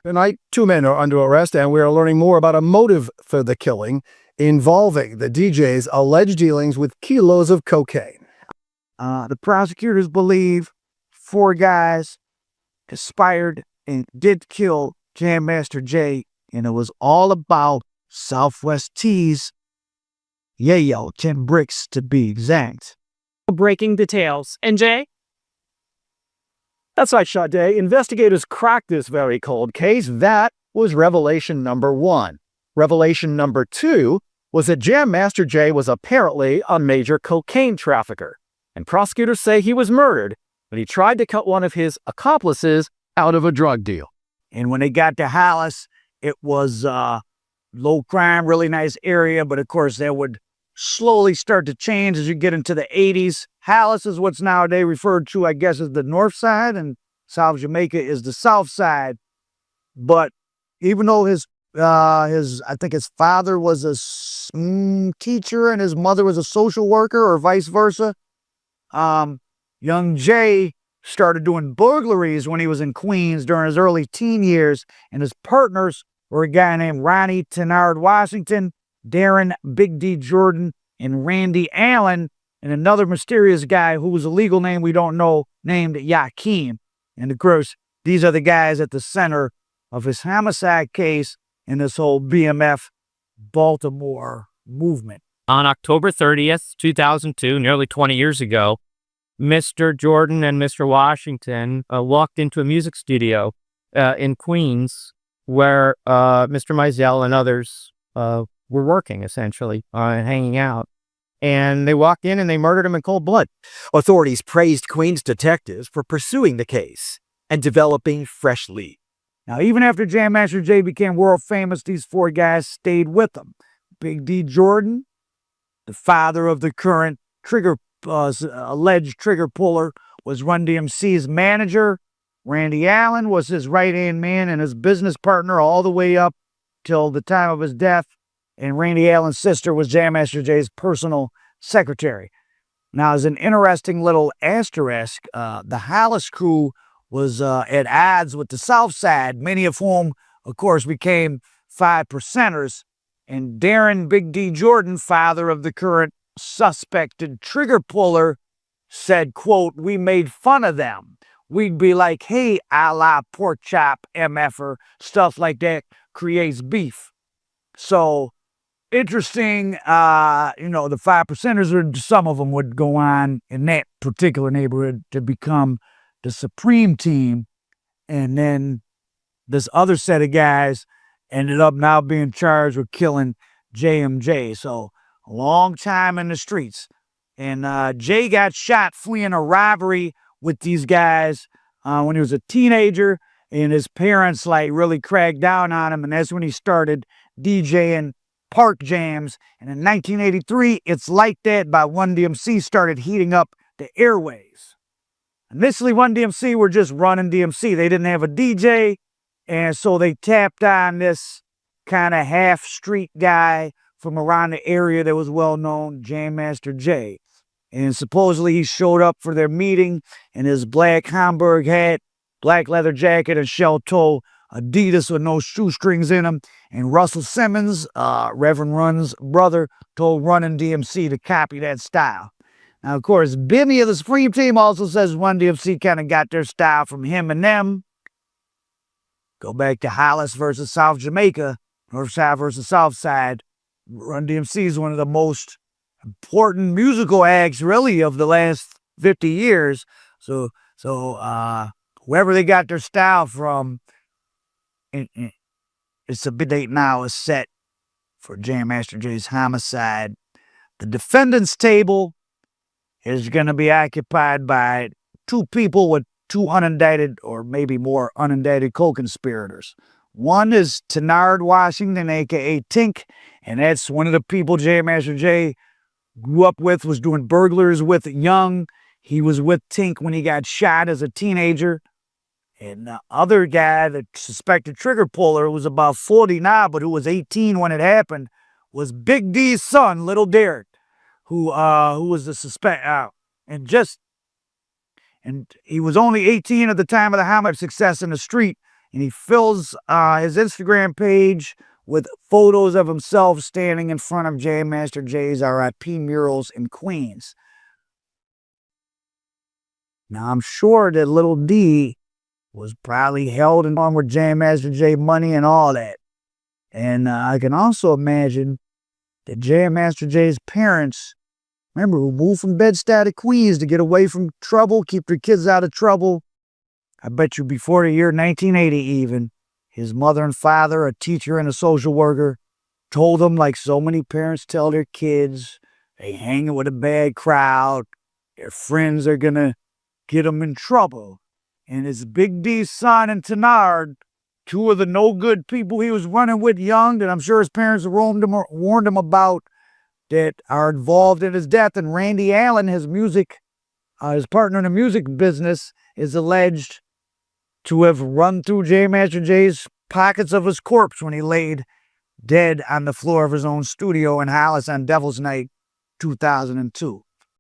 Tonight, 2 men are under arrest, and we are learning more about a motive for the killing involving the DJ's alleged dealings with kilos of cocaine. The prosecutors believe 4 guys conspired and did kill Jam Master Jay, and it was all about Southwest Teas. Yayo, 10 bricks to be exact. Breaking details. And Jay? That's right, Sade. Investigators cracked this very cold case. That was revelation number 1. Revelation number 2 was that Jam Master Jay was apparently a major cocaine trafficker, and prosecutors say he was murdered when he tried to cut one of his accomplices out of a drug deal. And when they got to Hollis, it was low crime, really nice area, but of course that would slowly start to change as you get into the 80s. Hollis is what's nowadays referred to, I guess, as the north side, and South Jamaica is the south side. But even though I think his father was a teacher and his mother was a social worker, or vice versa, young Jay started doing burglaries when he was in Queens during his early teen years, and his partners were a guy named Ronnie Tinard Washington, Darren Big D Jordan, and Randy Allen, and another mysterious guy whose legal name we don't know, named Yakeem. And of course, these are the guys at the center of his homicide case in this whole BMF Baltimore movement. On October 30th, 2002, nearly 20 years ago, Mr. Jordan and Mr. Washington walked into a music studio in Queens where Mr. Mizell and others were working, essentially, and hanging out. And they walked in and they murdered him in cold blood. Authorities praised Queens detectives for pursuing the case and developing fresh leads. Now, even after Jam Master Jay became world famous, these 4 guys stayed with him. Big D Jordan, the father of the current alleged trigger puller, was Run-DMC's manager. Randy Allen was his right-hand man and his business partner all the way up till the time of his death. And Randy Allen's sister was Jam Master Jay's personal secretary. Now, as an interesting little asterisk, the Hollis crew was at odds with the South Side, many of whom, of course, became 5%ers. And Darren Big D Jordan, father of the current suspected trigger puller, said, quote, "We made fun of them. We'd be like, hey, a la pork chop, MFer," stuff like that creates beef. So, interesting, the 5%ers, or some of them would go on in that particular neighborhood to become the supreme team. And then this other set of guys ended up now being charged with killing JMJ. So a long time in the streets. And Jay got shot fleeing a robbery with these guys when he was a teenager, and his parents really cracked down on him. And that's when he started DJing park jams. And in 1983, It's Like That by Run-DMC started heating up the airways. Initially, Run-DMC were just running DMC. They didn't have a DJ, and so they tapped on this kind of half-street guy from around the area that was well-known, Jam Master Jay. And supposedly he showed up for their meeting in his black Hamburg hat, black leather jacket, and shell-toe Adidas with no shoestrings in them. And Russell Simmons, Reverend Run's brother, told Run-DMC to copy that style. Now, of course, Bimmy of the Supreme Team also says Run-DMC kind of got their style from him and them. Go back to Hollis versus South Jamaica, North Side versus South Side. Run-DMC is one of the most important musical acts, really, of the last 50 years. So whoever they got their style from, it's a big date now is set for Jam Master Jay's homicide. The defendant's table is going to be occupied by 2 people with 2 unindicted or maybe more unindicted co-conspirators. One is Tinard Washington, a.k.a. Tink, and that's one of the people Jam Master Jay grew up with, was doing burglars with young. He was with Tink when he got shot as a teenager. And the other guy, the suspected trigger puller, who was about 40 now, but who was 18 when it happened, was Big D's son, Little Darren, who was the suspect. And he was only 18 at the time of the homicide. Success in the street. and he fills his Instagram page with photos of himself standing in front of Jam Master Jay's RIP murals in Queens. Now, I'm sure that Little D was probably held in on with Jam Master Jay money and all that. And I can also imagine that Jam Master Jay's parents, remember, who moved from Bed-Stuy to Queens to get away from trouble, keep their kids out of trouble. I bet you before the year 1980 even, his mother and father, a teacher and a social worker, told him, like so many parents tell their kids, they hanging with a bad crowd, their friends are going to get them in trouble. And his Big D's son and Tinard, two of the no-good people he was running with young, that I'm sure his parents warned him about, that are involved in his death. And Randy Allen, his partner in the music business, is alleged to have run through Jam Master Jay's pockets of his corpse when he laid dead on the floor of his own studio in Hollis on Devil's Night 2002.